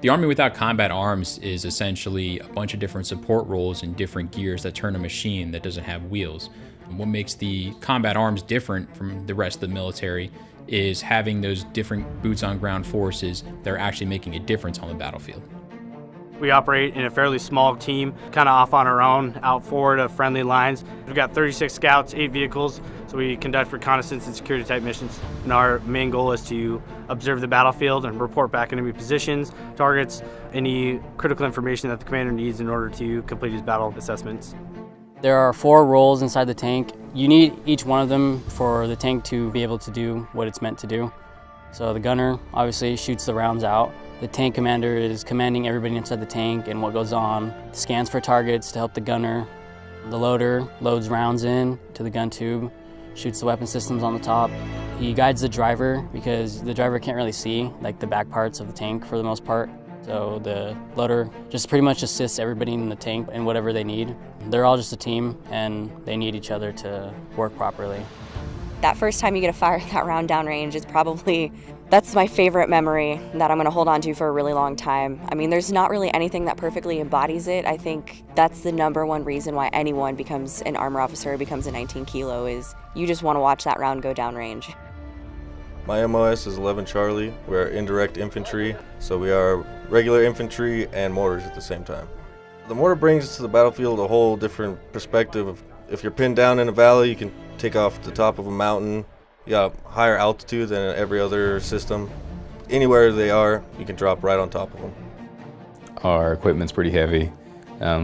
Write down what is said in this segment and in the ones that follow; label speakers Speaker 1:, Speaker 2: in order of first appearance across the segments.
Speaker 1: The Army Without Combat Arms is essentially a bunch of different support roles and different gears that turn a machine that doesn't have wheels. And what makes the combat arms different from the rest of the military is having those different boots on ground forces that are actually making a difference on the battlefield.
Speaker 2: We operate in a fairly small team, kind of off on our own, out forward of friendly lines. We've got 36 scouts, 8 vehicles, so we conduct reconnaissance and security type missions. And our main goal is to observe the battlefield and report back enemy positions, targets, any critical information that the commander needs in order to complete his battle assessments.
Speaker 3: There are 4 roles inside the tank. You need each one of them for the tank to be able to do what it's meant to do. So the gunner obviously shoots the rounds out. The tank commander is commanding everybody inside the tank and what goes on, scans for targets to help the gunner. The loader loads rounds in to the gun tube, shoots the weapon systems on the top. He guides the driver because the driver can't really see like the back parts of the tank for the most part. So the loader just pretty much assists everybody in the tank in whatever they need. They're all just a team and they need each other to work properly.
Speaker 4: That first time you get to fire that round downrange is probably, that's my favorite memory that I'm going to hold on to for a really long time. I mean, there's not really anything that perfectly embodies it. I think that's the #1 reason why anyone becomes an armor officer, becomes a 19 kilo, is you just want to watch that round go downrange.
Speaker 5: My MOS is 11 Charlie. We're indirect infantry, so we are regular infantry and mortars at the same time. The mortar brings to the battlefield a whole different perspective. If you're pinned down in a valley, you can take off the top of a mountain. You got higher altitude than every other system. Anywhere they are, you can drop right on top of them.
Speaker 6: Our equipment's pretty heavy,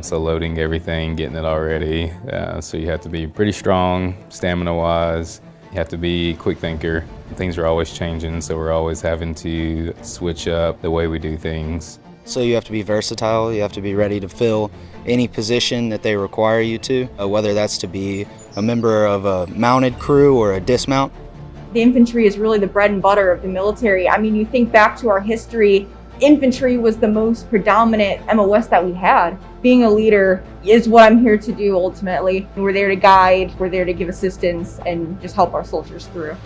Speaker 6: so loading everything, getting it all ready. So you have to be pretty strong, stamina-wise. You have to be a quick thinker. Things are always changing, so we're always having to switch up the way we do things.
Speaker 7: So you have to be versatile, you have to be ready to fill any position that they require you to, whether that's to be a member of a mounted crew or a dismount.
Speaker 8: The infantry is really the bread and butter of the military. I mean, you think back to our history, infantry was the most predominant MOS that we had. Being a leader is what I'm here to do ultimately. We're there to guide, we're there to give assistance and just help our soldiers through.